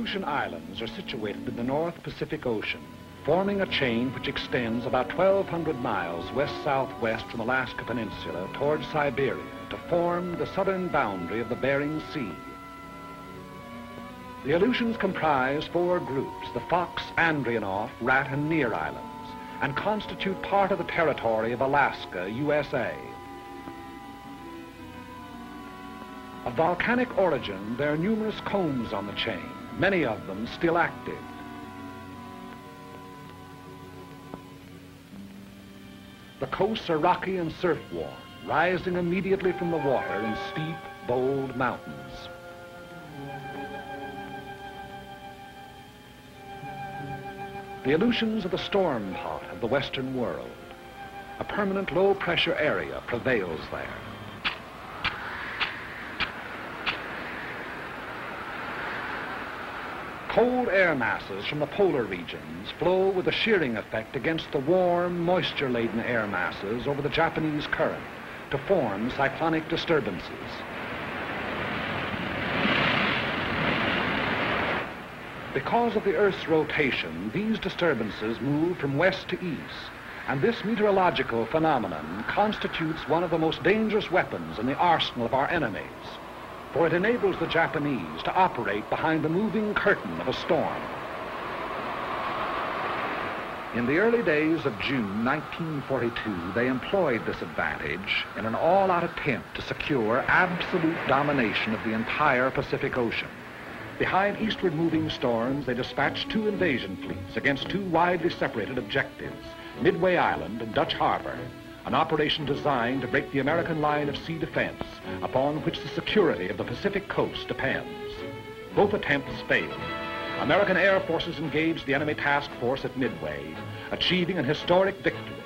Aleutian Islands are situated in the North Pacific Ocean, forming a chain which extends about 1,200 miles west-southwest from Alaska Peninsula towards Siberia to form the southern boundary of the Bering Sea. The Aleutians comprise 4 groups, the Fox, Andreanoff, Rat, and Near Islands, and constitute part of the territory of Alaska, USA. Of volcanic origin, there are numerous combs on the chain, many of them still active. The coasts are rocky and surf-worn, rising immediately from the water in steep, bold mountains. The Aleutians are the storm pot of the Western world. A permanent low-pressure area prevails there. Cold air masses from the polar regions flow with a shearing effect against the warm, moisture-laden air masses over the Japanese current to form cyclonic disturbances. Because of the Earth's rotation, these disturbances move from west to east, and this meteorological phenomenon constitutes one of the most dangerous weapons in the arsenal of our enemies, for it enables the Japanese to operate behind the moving curtain of a storm. In the early days of June 1942, they employed this advantage in an all-out attempt to secure absolute domination of the entire Pacific Ocean. Behind eastward moving storms, they dispatched 2 invasion fleets against 2 widely separated objectives, Midway Island and Dutch Harbor, an operation designed to break the American line of sea defense upon which the security of the Pacific coast depends. Both attempts failed. American air forces engaged the enemy task force at Midway, achieving an historic victory.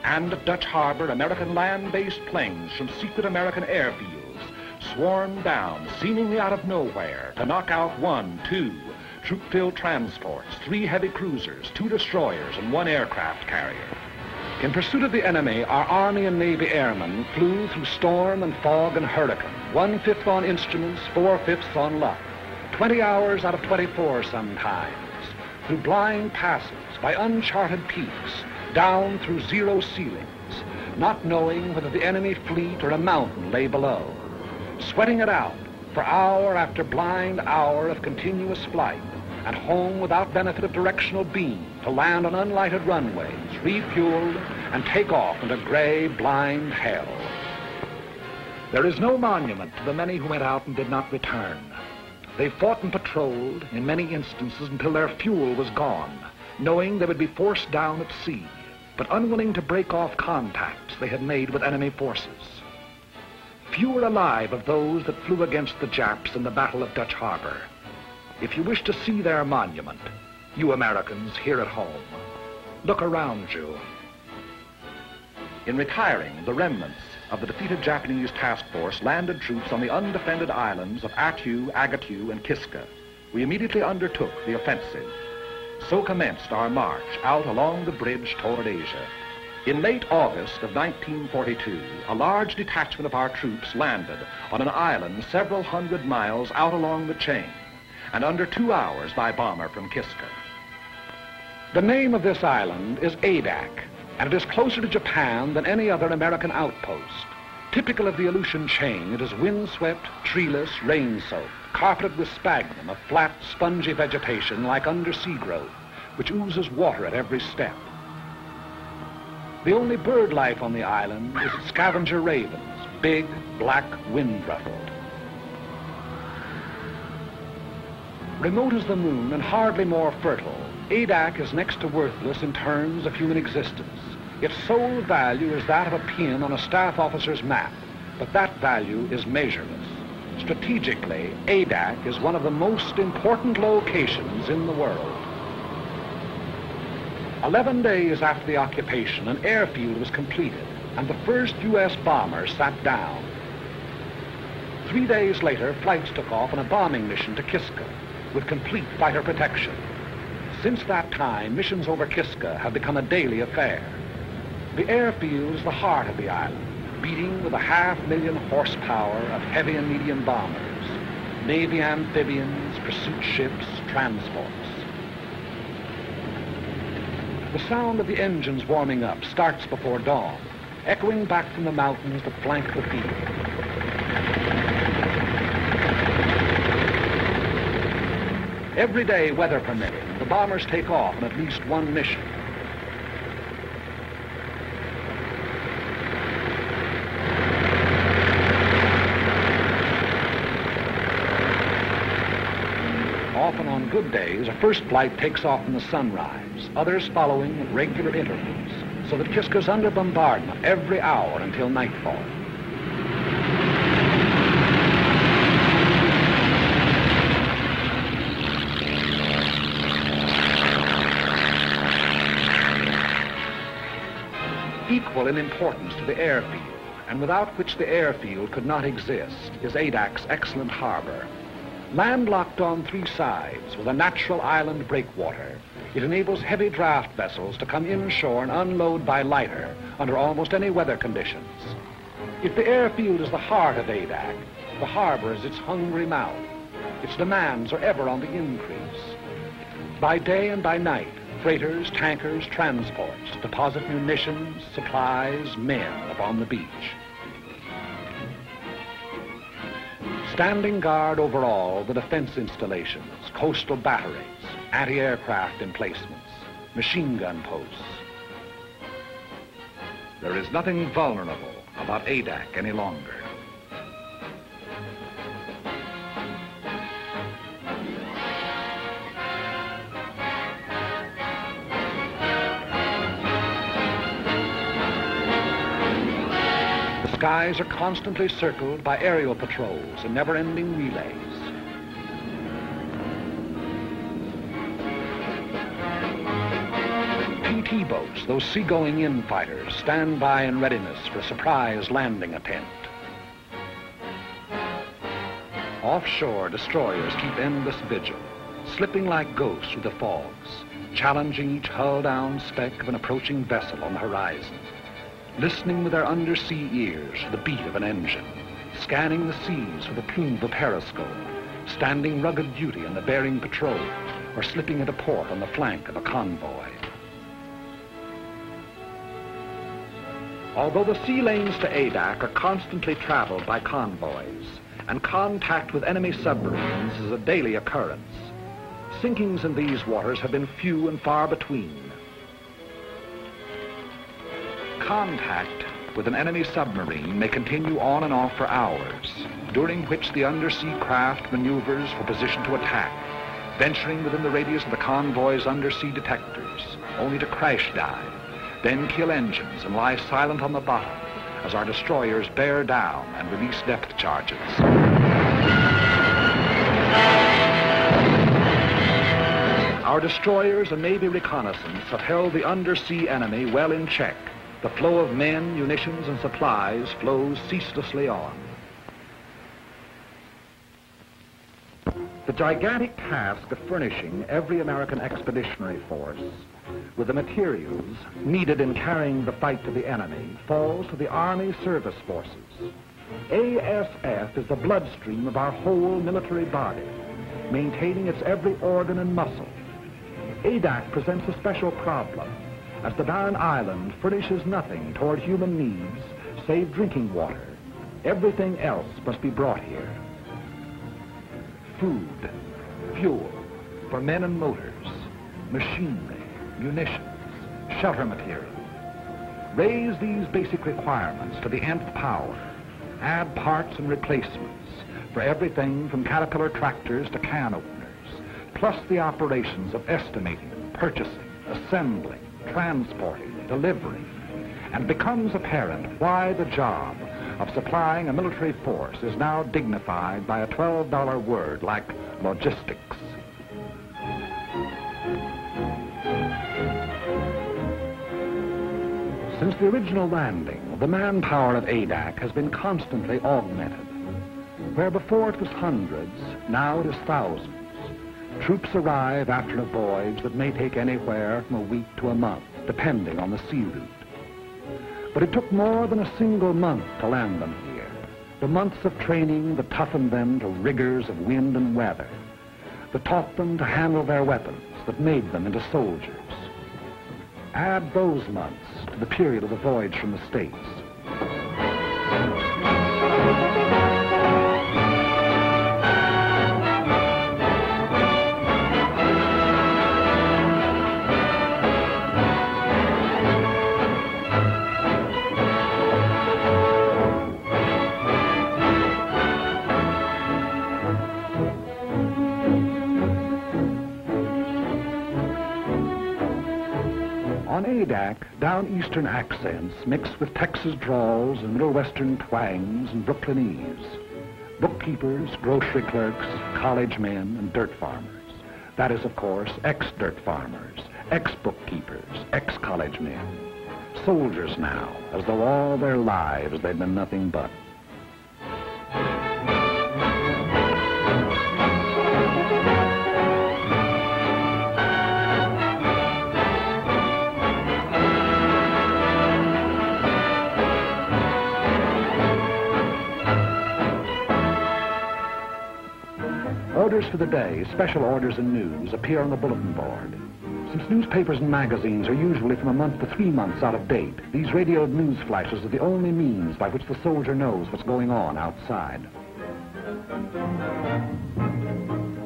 And at Dutch Harbor, American land-based planes from secret American airfields swarmed down, seemingly out of nowhere, to knock out 1, 2 troop-filled transports, 3 heavy cruisers, 2 destroyers, and 1 aircraft carrier. In pursuit of the enemy, our Army and Navy airmen flew through storm and fog and hurricane, 1/5 on instruments, 4/5 on luck, 20 hours out of 24 sometimes, through blind passes, by uncharted peaks, down through zero ceilings, not knowing whether the enemy fleet or a mountain lay below, sweating it out for hour after blind hour of continuous flight, and home without benefit of directional beam to land on unlighted runways, refueled, and take off into gray, blind hell. There is no monument to the many who went out and did not return. They fought and patrolled, in many instances, until their fuel was gone, knowing they would be forced down at sea, but unwilling to break off contacts they had made with enemy forces. Few are alive of those that flew against the Japs in the Battle of Dutch Harbor. If you wish to see their monument, you Americans here at home, look around you. In retiring, the remnants of the defeated Japanese task force landed troops on the undefended islands of Attu, Agatu, and Kiska. We immediately undertook the offensive. So commenced our march out along the bridge toward Asia. In late August of 1942, a large detachment of our troops landed on an island several hundred miles out along the chain, and under 2 hours by bomber from Kiska. The name of this island is Adak, and it is closer to Japan than any other American outpost. Typical of the Aleutian chain, it is windswept, treeless, rain-soaked, carpeted with sphagnum, a flat, spongy vegetation like undersea growth, which oozes water at every step. The only bird life on the island is its scavenger ravens, big, black, wind-ruffled. Remote as the moon and hardly more fertile, Adak is next to worthless in terms of human existence. Its sole value is that of a pin on a staff officer's map, but that value is measureless. Strategically, Adak is one of the most important locations in the world. 11 days after the occupation, an airfield was completed, and the first U.S. bomber sat down. 3 days later, flights took off on a bombing mission to Kiska, with complete fighter protection. Since that time, missions over Kiska have become a daily affair. The airfield is the heart of the island, beating with 500,000 horsepower of heavy and medium bombers, Navy amphibians, pursuit ships, transports. The sound of the engines warming up starts before dawn, echoing back from the mountains that flank the field. Every day, weather permitting, the bombers take off on at least one mission. Often on good days, a first flight takes off in the sunrise, others following at regular intervals, so that Kiska's under bombardment every hour until nightfall. Equal in importance to the airfield, and without which the airfield could not exist, is Adak's excellent harbor. Landlocked on three sides with a natural island breakwater, it enables heavy draft vessels to come inshore and unload by lighter under almost any weather conditions. If the airfield is the heart of Adak, the harbor is its hungry mouth. Its demands are ever on the increase. By day and by night, freighters, tankers, transports deposit munitions, supplies, men upon the beach. Standing guard over all the defense installations, coastal batteries, anti-aircraft emplacements, machine gun posts. There is nothing vulnerable about Adak any longer. The skies are constantly circled by aerial patrols and never-ending relays. PT boats, those seagoing-in fighters, stand by in readiness for a surprise landing attempt. Offshore, destroyers keep endless vigil, slipping like ghosts through the fogs, challenging each hull-down speck of an approaching vessel on the horizon, listening with their undersea ears for the beat of an engine, scanning the seas with the plume of a periscope, standing rugged duty on the Bering patrol, or slipping into port on the flank of a convoy. Although the sea lanes to Adak are constantly traveled by convoys, and contact with enemy submarines is a daily occurrence, sinkings in these waters have been few and far between. Contact with an enemy submarine may continue on and off for hours, during which the undersea craft maneuvers for position to attack, venturing within the radius of the convoy's undersea detectors, only to crash dive, then kill engines and lie silent on the bottom as our destroyers bear down and release depth charges. Our destroyers and Navy reconnaissance have held the undersea enemy well in check. The flow of men, munitions, and supplies flows ceaselessly on. The gigantic task of furnishing every American expeditionary force with the materials needed in carrying the fight to the enemy falls to the Army Service Forces. ASF is the bloodstream of our whole military body, maintaining its every organ and muscle. Adak presents a special problem, as the barren island furnishes nothing toward human needs save drinking water. Everything else must be brought here. Food, fuel for men and motors, machinery, munitions, shelter material. Raise these basic requirements to the nth power. Add parts and replacements for everything from Caterpillar tractors to can openers, plus the operations of estimating, purchasing, assembling, transporting, delivering, and it becomes apparent why the job of supplying a military force is now dignified by a $12 word like logistics. Since the original landing, the manpower of Adak has been constantly augmented. Where before it was hundreds, now it is thousands. Troops arrive after a voyage that may take anywhere from a week to a month, depending on the sea route. But it took more than a single month to land them here. The months of training that toughened them to rigors of wind and weather. that taught them to handle their weapons, that made them into soldiers. Add those months to the period of the voyage from the States. On ADAC, down-eastern accents mixed with Texas drawls and Middle Western twangs and Brooklynese. Bookkeepers, grocery clerks, college men, and dirt farmers. That is, of course, ex-dirt farmers, ex-bookkeepers, ex-college men. Soldiers now, as though all their lives they'd been nothing but. Orders for the day, special orders and news, appear on the bulletin board. Since newspapers and magazines are usually from a month to 3 months out of date, these radioed news flashes are the only means by which the soldier knows what's going on outside.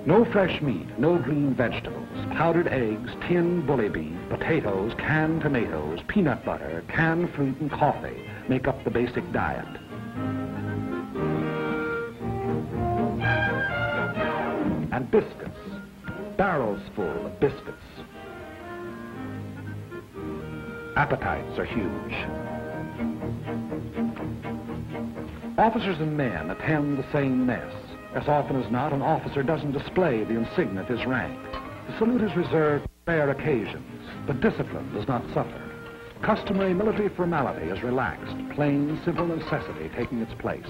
No fresh meat, no green vegetables, powdered eggs, tinned bully beef, potatoes, canned tomatoes, peanut butter, canned fruit, and coffee make up the basic diet. And biscuits, barrels full of biscuits. Appetites are huge. Officers and men attend the same mess. As often as not, an officer doesn't display the insignia of his rank. The salute is reserved for rare occasions, but discipline does not suffer. Customary military formality is relaxed, plain, simple necessity taking its place.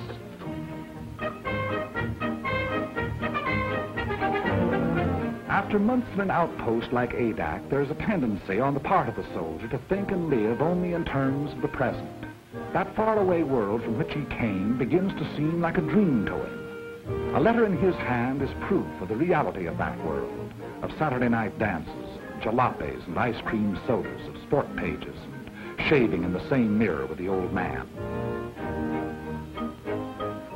After months in an outpost like ADAC, there is a tendency on the part of the soldier to think and live only in terms of the present. That faraway world from which he came begins to seem like a dream to him. A letter in his hand is proof of the reality of that world, of Saturday night dances, jalopies and ice cream sodas, of sport pages, and shaving in the same mirror with the old man.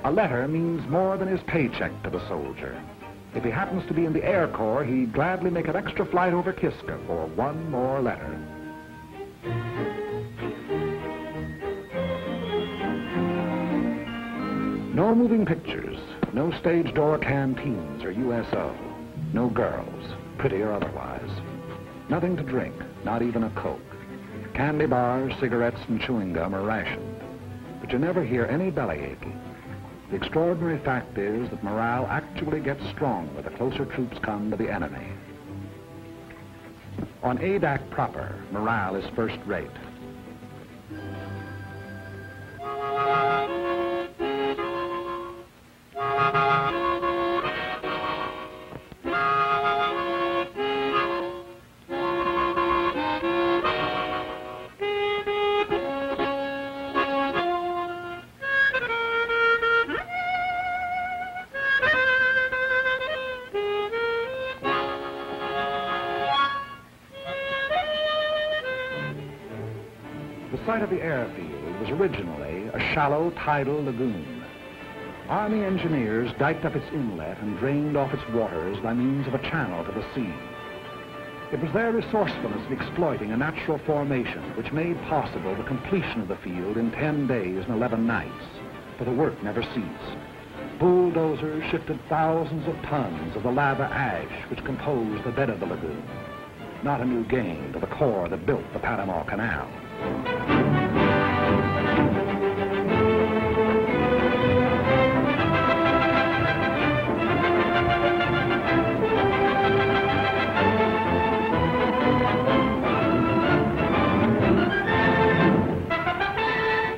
A letter means more than his paycheck to the soldier. If he happens to be in the Air Corps, he'd gladly make an extra flight over Kiska for one more letter. No moving pictures, no stage door canteens or USO, no girls, pretty or otherwise. Nothing to drink, not even a Coke. Candy bars, cigarettes, and chewing gum are rationed, but you never hear any belly aching. The extraordinary fact is that morale actually gets stronger the closer troops come to the enemy. On ADAC proper, morale is first rate. The site of the airfield was originally a shallow tidal lagoon. Army engineers diked up its inlet and drained off its waters by means of a channel to the sea. It was their resourcefulness in exploiting a natural formation which made possible the completion of the field in 10 days and 11 nights, for the work never ceased. Bulldozers shifted thousands of tons of the lava ash which composed the bed of the lagoon. Not a new gain to the Corps that built the Panama Canal.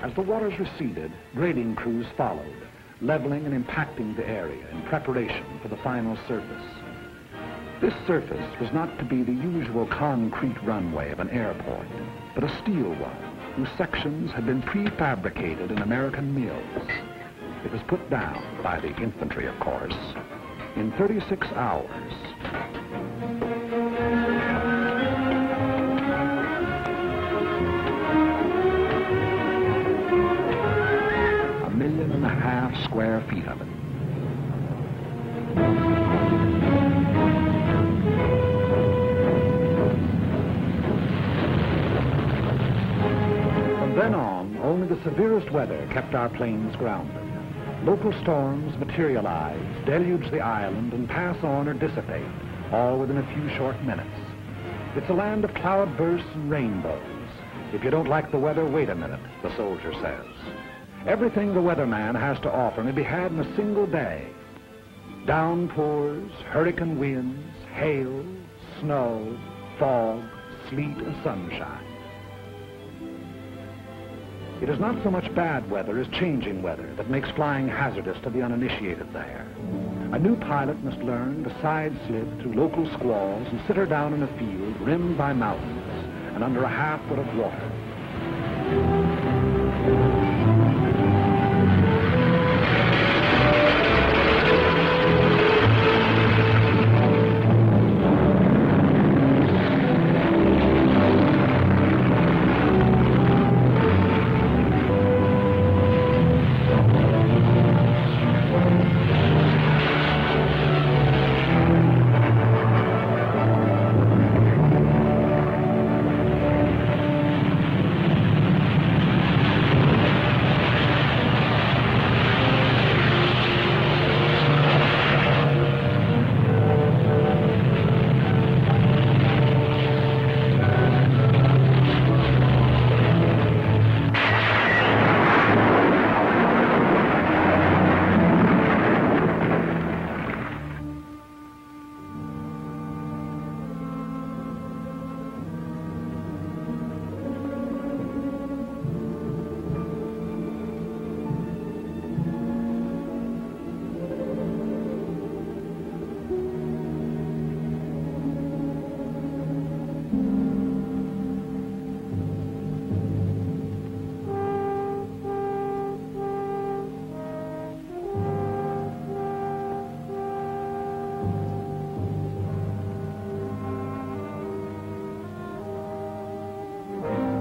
As the waters receded, grading crews followed, leveling and impacting the area in preparation for the final surface. This surface was not to be the usual concrete runway of an airport, but a steel one, whose sections had been prefabricated in American mills. It was put down by the infantry, of course. In 36 hours, From then on, only the severest weather kept our planes grounded. Local storms materialize, deluge the island, and pass on or dissipate, all within a few short minutes. It's a land of cloudbursts and rainbows. If you don't like the weather, wait a minute, the soldier says. Everything the weatherman has to offer may be had in a single day. Downpours, hurricane winds, hail, snow, fog, sleet, and sunshine. It is not so much bad weather as changing weather that makes flying hazardous to the uninitiated there. A new pilot must learn to side-slip through local squalls and sit her down in a field rimmed by mountains and under a half-foot of water.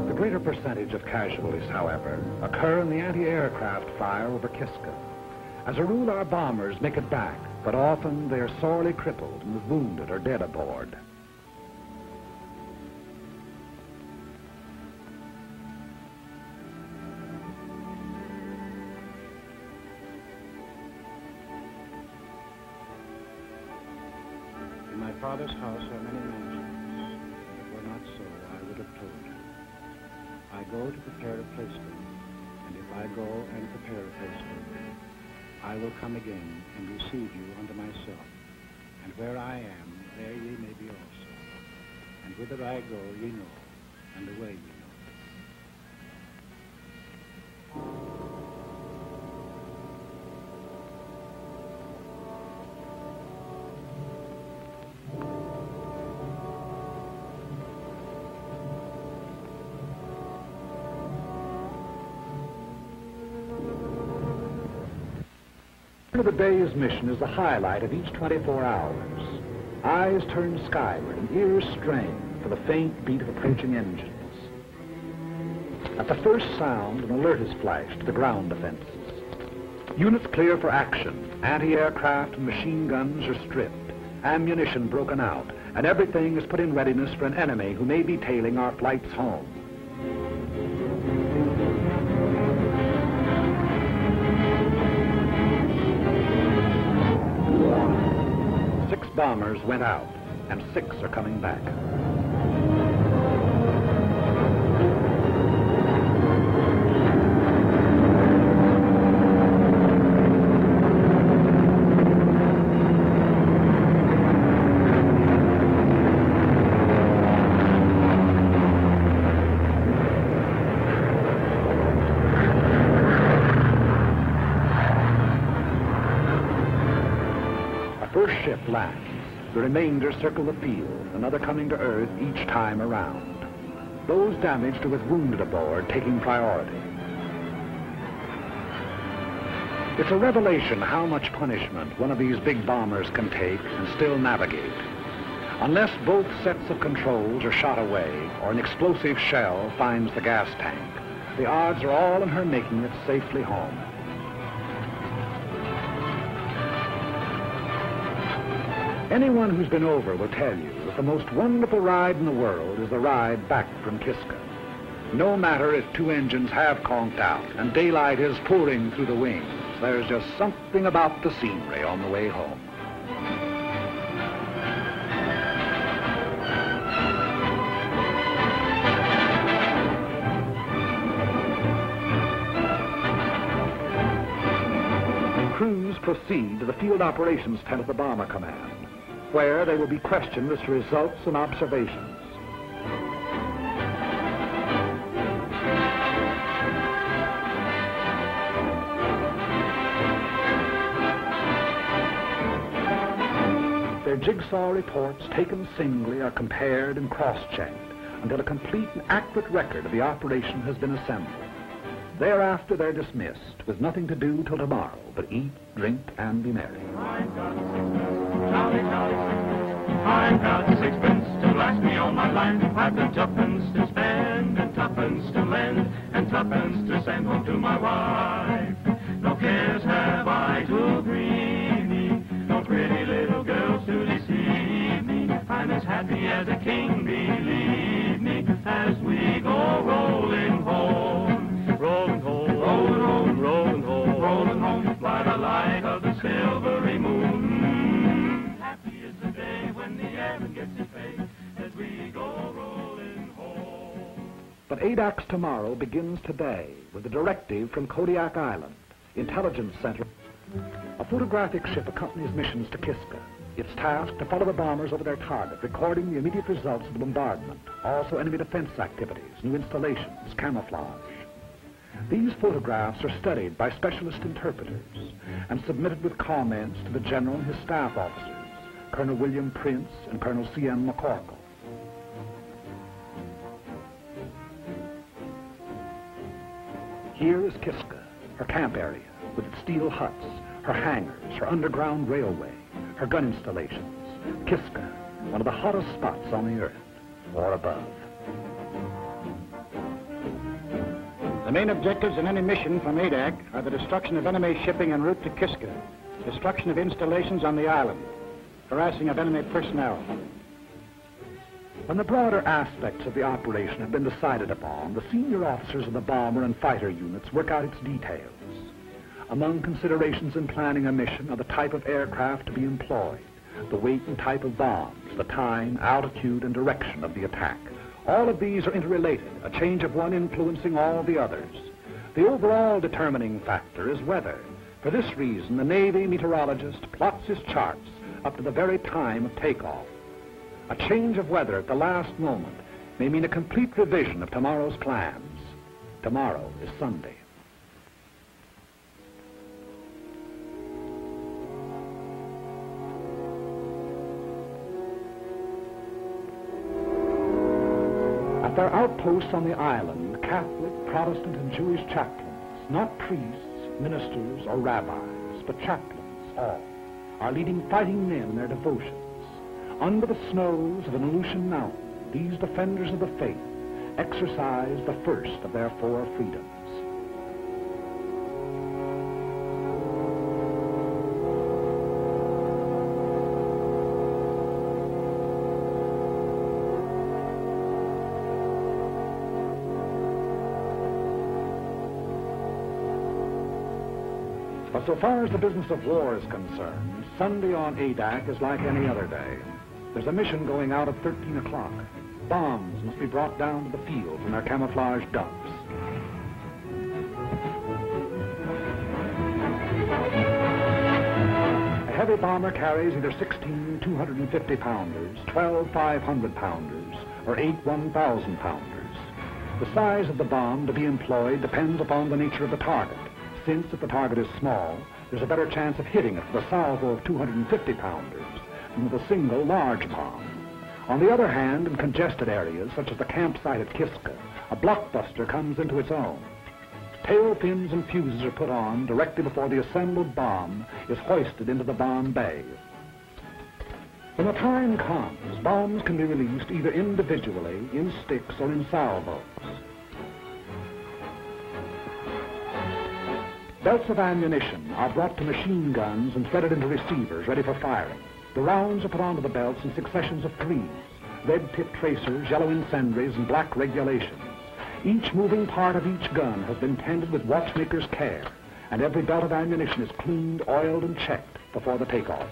The greater percentage of casualties, however, occur in the anti-aircraft fire over Kiska. As a rule, our bombers make it back, but often they are sorely crippled and wounded or dead aboard. In my father's house are many mansions. If it were not so, I would have told you. I go to prepare a place for you, and if I go and prepare a place for you, I will come again and receive you unto myself. And where I am, there ye may be also. And whither I go, ye know, and the way ye know. The day's mission is the highlight of each 24 hours. Eyes turn skyward and ears strain for the faint beat of approaching engines. At the first sound, an alert is flashed to the ground defenses. Units clear for action. Anti-aircraft and machine guns are stripped, ammunition broken out, and everything is put in readiness for an enemy who may be tailing our flights home. Bombers went out, and 6 are coming back. Our first ship lands. The remainder circle the field, another coming to Earth each time around. Those damaged or with wounded aboard taking priority. It's a revelation how much punishment one of these big bombers can take and still navigate. Unless both sets of controls are shot away or an explosive shell finds the gas tank, the odds are all in her making it safely home. Anyone who's been over will tell you that the most wonderful ride in the world is the ride back from Kiska. No matter if two engines have conked out and daylight is pouring through the wings, there's just something about the scenery on the way home. Crews proceed to the field operations tent of the Bomber Command, where they will be questioned as to results and observations. Their jigsaw reports, taken singly, are compared and cross-checked until a complete and accurate record of the operation has been assembled. Thereafter, they're dismissed, with nothing to do till tomorrow but eat, drink, and be merry. I've got sixpence, jolly, jolly sixpence. I've got sixpence to last me all my life. I've got tuppence to spend, and tuppence to lend, and tuppence to send home to my wife. No cares have I to grieve me, no pretty little girls to deceive me. I'm as happy as a king, believe me, as we go rolling home. Rolling home, rolling home, rolling home, rolling home, by the light of the silvery moon. Happy is the day when the airman gets his pay, as we go rolling home. But ADAC's tomorrow begins today with a directive from Kodiak Island, Intelligence Center. A photographic ship accompanies missions to Kiska. It's tasked to follow the bombers over their target, recording the immediate results of the bombardment, also enemy defense activities, new installations, camouflage. These photographs are studied by specialist interpreters and submitted with comments to the General and his staff officers, Colonel William Prince and Colonel C.M. McCorkle. Here is Kiska, her camp area, with its steel huts, her hangars, her underground railway, her gun installations. Kiska, one of the hottest spots on the earth, or above. The main objectives in any mission from ADAC are the destruction of enemy shipping en route to Kiska, destruction of installations on the island, harassing of enemy personnel. When the broader aspects of the operation have been decided upon, the senior officers of the bomber and fighter units work out its details. Among considerations in planning a mission are the type of aircraft to be employed, the weight and type of bombs, the time, altitude, and direction of the attack. All of these are interrelated, a change of one influencing all the others. The overall determining factor is weather. For this reason, the Navy meteorologist plots his charts up to the very time of takeoff. A change of weather at the last moment may mean a complete revision of tomorrow's plans. Tomorrow is Sunday. At their outposts on the island, Catholic, Protestant, and Jewish chaplains, not priests, ministers, or rabbis, but chaplains, all, are leading fighting men in their devotions. Under the snows of an Aleutian mountain, these defenders of the faith exercise the first of their four freedoms. But so far as the business of war is concerned, Sunday on ADAC is like any other day. There's a mission going out at 13 o'clock. Bombs must be brought down to the field from their camouflage dumps. A heavy bomber carries either 16 250-pounders, 12 500-pounders, or 8 1,000-pounders. The size of the bomb to be employed depends upon the nature of the target. Since if the target is small, there's a better chance of hitting it with a salvo of 250-pounders than with a single large bomb. On the other hand, in congested areas, such as the campsite at Kiska, a blockbuster comes into its own. Tail pins and fuses are put on directly before the assembled bomb is hoisted into the bomb bay. When the time comes, bombs can be released either individually, in sticks, or in salvos. Belts of ammunition are brought to machine guns and threaded into receivers ready for firing. The rounds are put onto the belts in successions of threes, red-tipped tracers, yellow incendiaries, and black regulations. Each moving part of each gun has been tended with watchmaker's care, and every belt of ammunition is cleaned, oiled, and checked before the takeoff.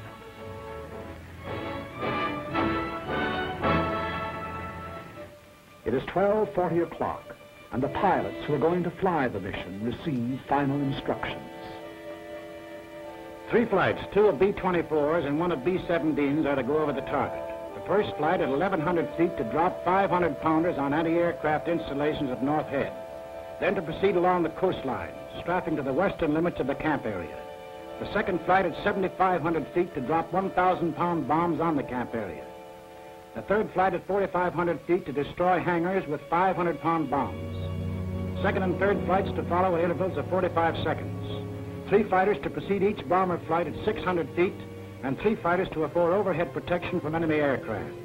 It is 12:40 o'clock, and the pilots who are going to fly the mission receive final instructions. 3 flights, 2 of B-24s and 1 of B-17s are to go over the target. The first flight at 1,100 feet to drop 500-pounders on anti-aircraft installations at North Head. Then to proceed along the coastline, strafing to the western limits of the camp area. The second flight at 7,500 feet to drop 1,000-pound bombs on the camp area. The third flight at 4,500 feet to destroy hangars with 500-pound bombs. Second and third flights to follow at intervals of 45 seconds. 3 fighters to precede each bomber flight at 600 feet, and 3 fighters to afford overhead protection from enemy aircraft.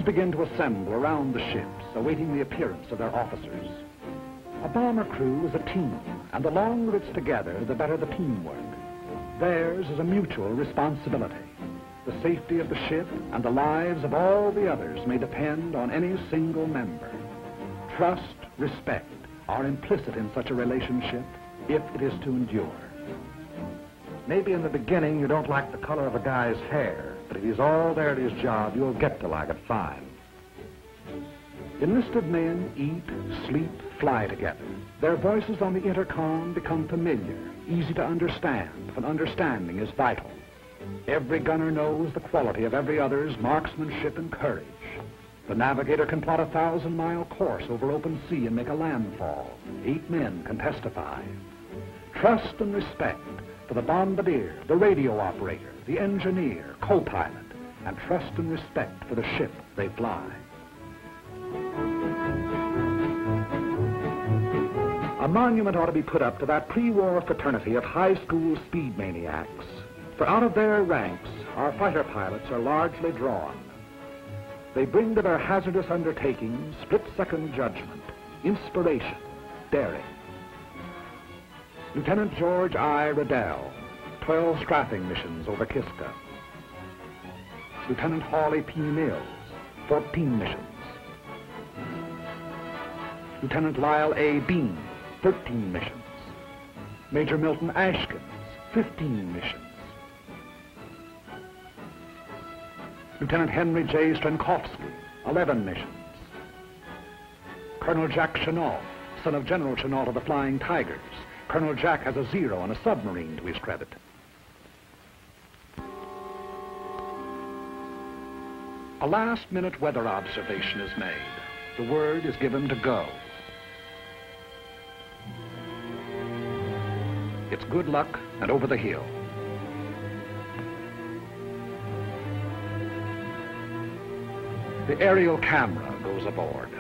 Begin to assemble around the ships, awaiting the appearance of their officers. A bomber crew is a team, and the longer it's together, the better the teamwork. Theirs is a mutual responsibility. The safety of the ship and the lives of all the others may depend on any single member. Trust, respect are implicit in such a relationship if it is to endure. Maybe in the beginning you don't like the color of a guy's hair, but if he's all there at his job, you'll get to like it fine. Enlisted men eat, sleep, fly together. Their voices on the intercom become familiar, easy to understand, and understanding is vital. Every gunner knows the quality of every other's marksmanship and courage. The navigator can plot a 1,000-mile course over open sea and make a landfall. 8 men can testify. Trust and respect for the bombardier, the radio operator, the engineer, co-pilot, and trust and respect for the ship they fly. A monument ought to be put up to that pre-war fraternity of high school speed maniacs, for out of their ranks, our fighter pilots are largely drawn. They bring to their hazardous undertakings split-second judgment, inspiration, daring. Lieutenant George I. Riddell, 12 strafing missions over Kiska. Lieutenant Hawley P. Mills, 14 missions. Lieutenant Lyle A. Bean, 13 missions. Major Milton Ashkins, 15 missions. Lieutenant Henry J. Strankowski, 11 missions. Colonel Jack Chenault, son of General Chenault of the Flying Tigers. Colonel Jack has a 0 on a submarine to his credit. A last-minute weather observation is made. The word is given to go. It's good luck and over the hill. The aerial camera goes aboard.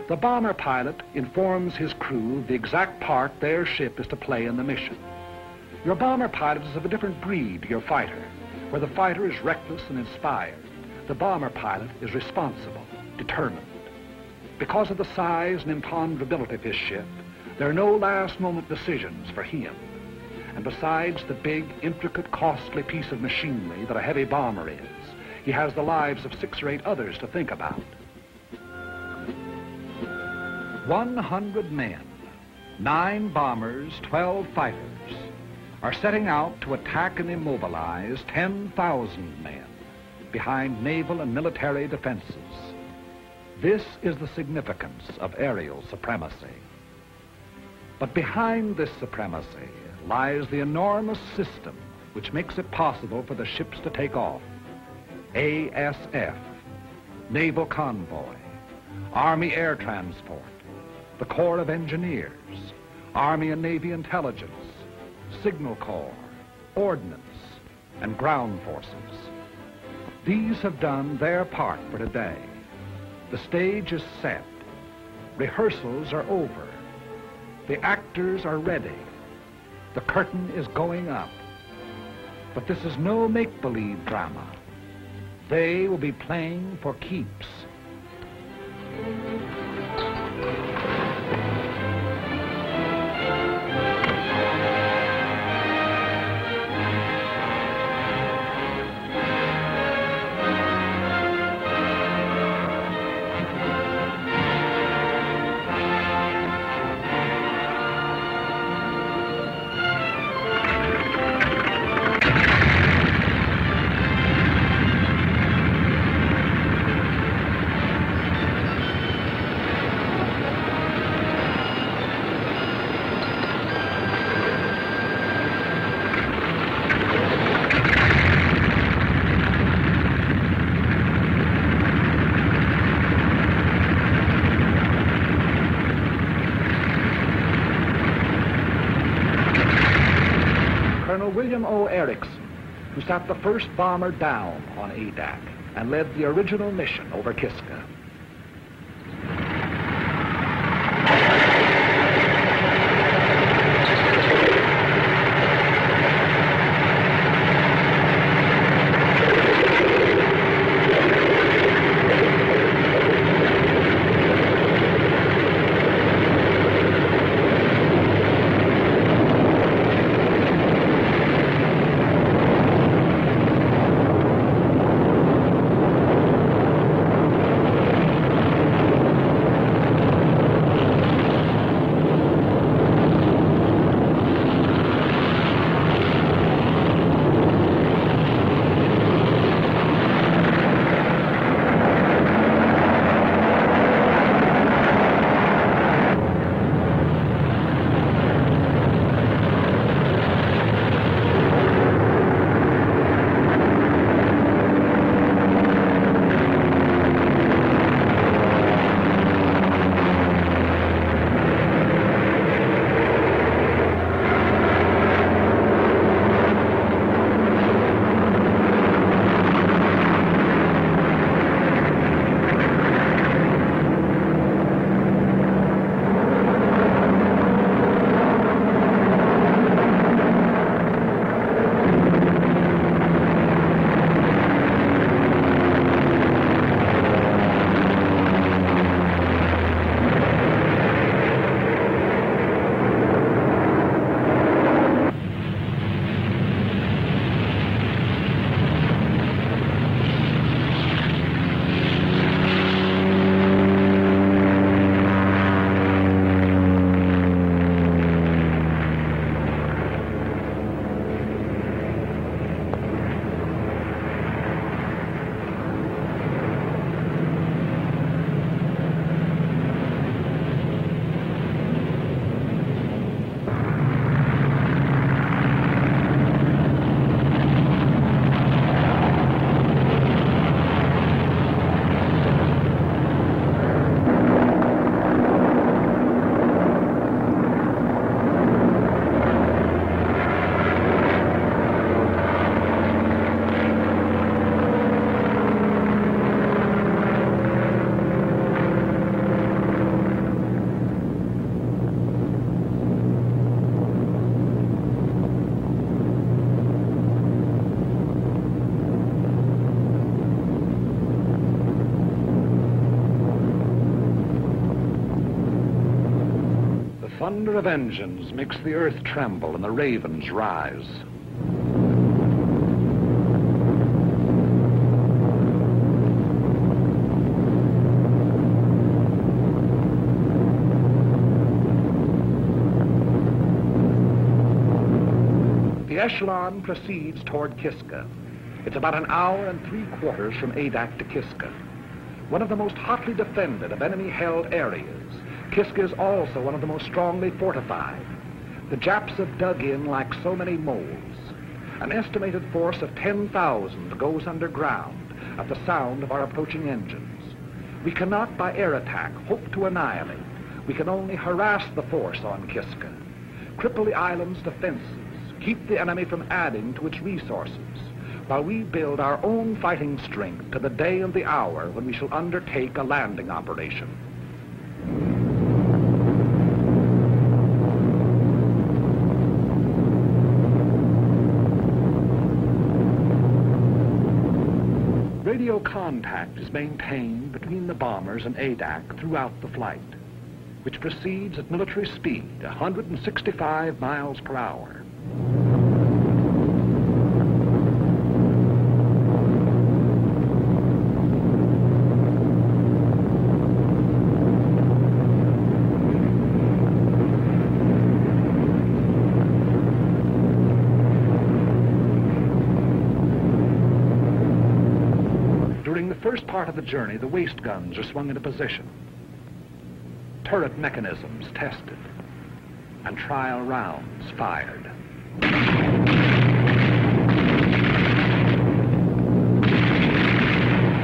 The bomber pilot informs his crew the exact part their ship is to play in the mission. Your bomber pilot is of a different breed to your fighter. Where the fighter is reckless and inspired, the bomber pilot is responsible, determined. Because of the size and imponderability of his ship, there are no last-moment decisions for him. And besides the big, intricate, costly piece of machinery that a heavy bomber is, he has the lives of 6 or 8 others to think about. 100 men, 9 bombers, 12 fighters, are setting out to attack and immobilize 10,000 men behind naval and military defenses. This is the significance of aerial supremacy. But behind this supremacy lies the enormous system which makes it possible for the ships to take off. ASF, Naval Convoy, Army Air Transport, the Corps of Engineers, Army and Navy intelligence, Signal Corps, Ordnance, and ground forces. These have done their part for today. The stage is set. Rehearsals are over. The actors are ready. The curtain is going up. But this is no make-believe drama. They will be playing for keeps. William O. Erickson, who sat the first bomber down on Adak and led the original mission over Kiska. Thunder of engines makes the earth tremble and the ravens rise. The echelon proceeds toward Kiska. It's about an hour and 3/4 from Adak to Kiska, one of the most hotly defended of enemy-held areas. Kiska is also one of the most strongly fortified. The Japs have dug in like so many moles. An estimated force of 10,000 goes underground at the sound of our approaching engines. We cannot, by air attack, hope to annihilate We can only harass the force on Kiska, cripple the island's defenses, keep the enemy from adding to its resources, while we build our own fighting strength to the day and the hour when we shall undertake a landing operation. Radio contact is maintained between the bombers and ADAC throughout the flight, which proceeds at military speed, 165 miles per hour. During the first part of the journey, the waist guns are swung into position, turret mechanisms tested, and trial rounds fired.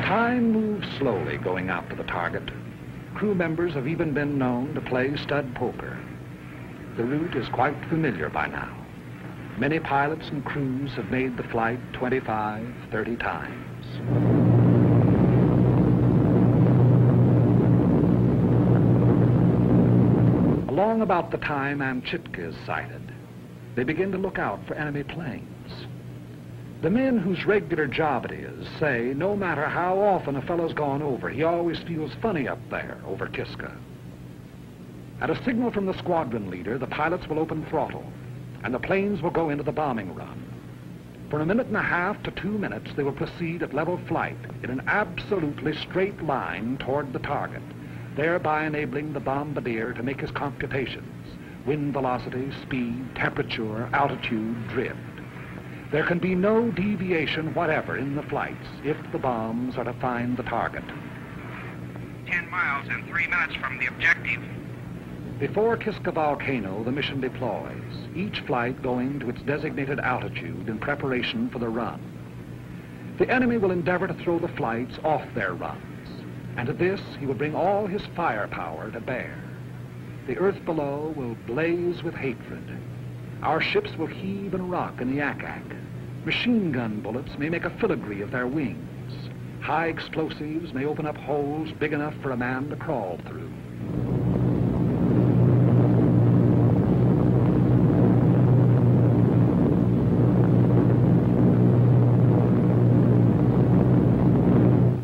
Time moves slowly going out to the target. Crew members have even been known to play stud poker. The route is quite familiar by now. Many pilots and crews have made the flight 25, 30 times. Along about the time Amchitka is sighted, they begin to look out for enemy planes. The men whose regular job it is say no matter how often a fellow's gone over, he always feels funny up there over Kiska. At a signal from the squadron leader, the pilots will open throttle, and the planes will go into the bombing run. For a minute and a half to 2 minutes, they will proceed at level flight in an absolutely straight line toward the target, thereby enabling the bombardier to make his computations: wind velocity, speed, temperature, altitude, drift. There can be no deviation whatever in the flights if the bombs are to find the target. 10 miles and 3 minutes from the objective. Before Kiska Volcano, the mission deploys, each flight going to its designated altitude in preparation for the run. The enemy will endeavor to throw the flights off their runs, and to this he will bring all his firepower to bear. The earth below will blaze with hatred. Our ships will heave and rock in the yak-yak. Machine gun bullets may make a filigree of their wings. High explosives may open up holes big enough for a man to crawl through.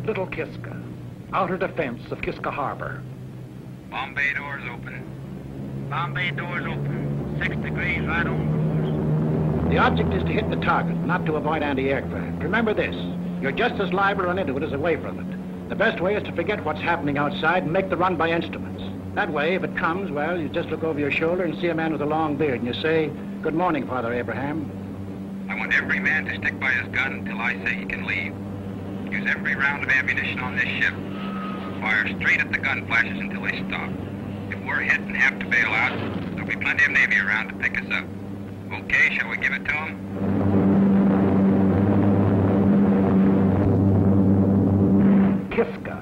Little Kiska, outer defense of Kiska Harbor. Bomb bay doors open. Bomb bay doors open. 6 degrees right on course. The object is to hit the target, not to avoid anti-aircraft. Remember this, you're just as liable to run into it as away from it. The best way is to forget what's happening outside and make the run by instruments. That way, if it comes, well, you just look over your shoulder and see a man with a long beard, and you say, "Good morning, Father Abraham." I want every man to stick by his gun until I say he can leave. Use every round of ammunition on this ship. Fire straight at the gun flashes until they stop. If we're hit and have to bail out, there'll be plenty of Navy around to pick us up. Okay, shall we give it to them? Kiska.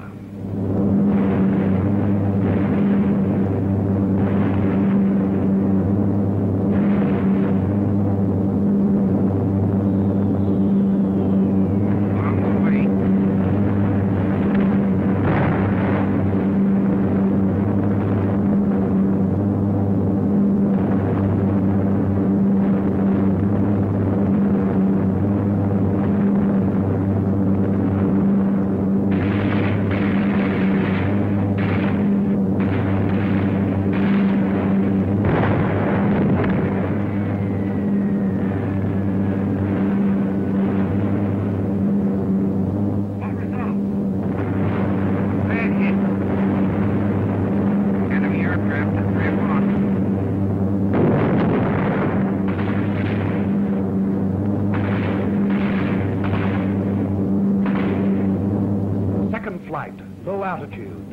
Flight, low altitude.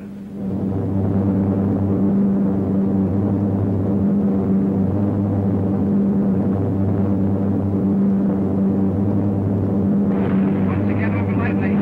Once again over lightly.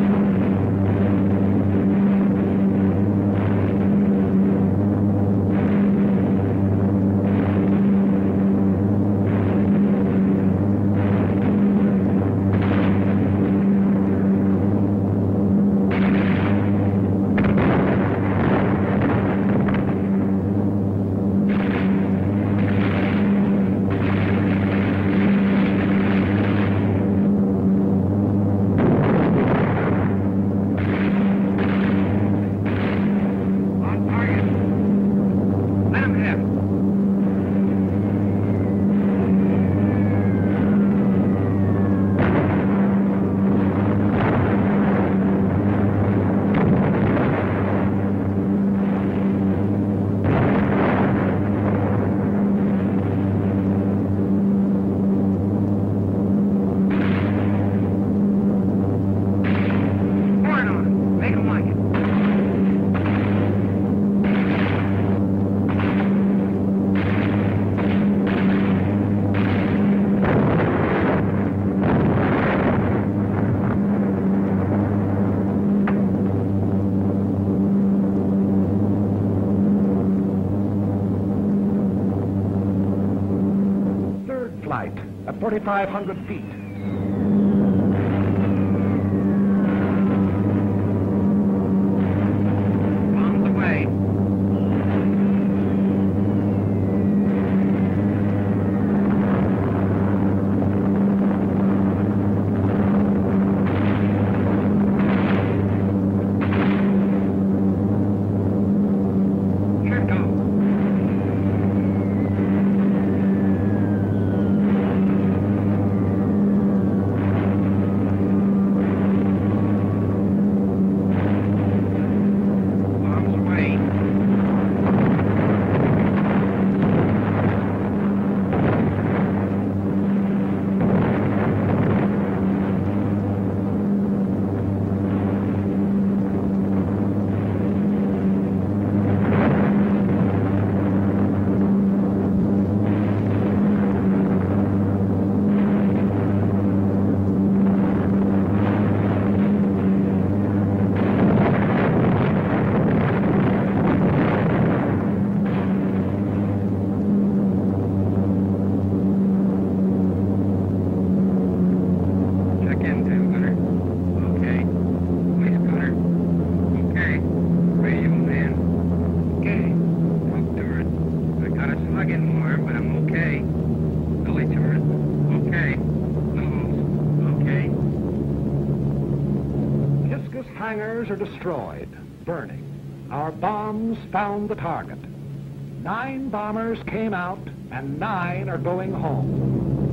at 4,500 feet. Bombs away. Here it goes. Bombs away. Check in, tail gunner. Okay. Waist gunner. Okay. Radio man. Okay. Talk turret. I got a slug in more, but I'm okay. Belly turret. Okay. Nose. Okay. Kiskus hangars are destroyed, burning. Our bombs found the target. 9 bombers came out, and 9 are going home.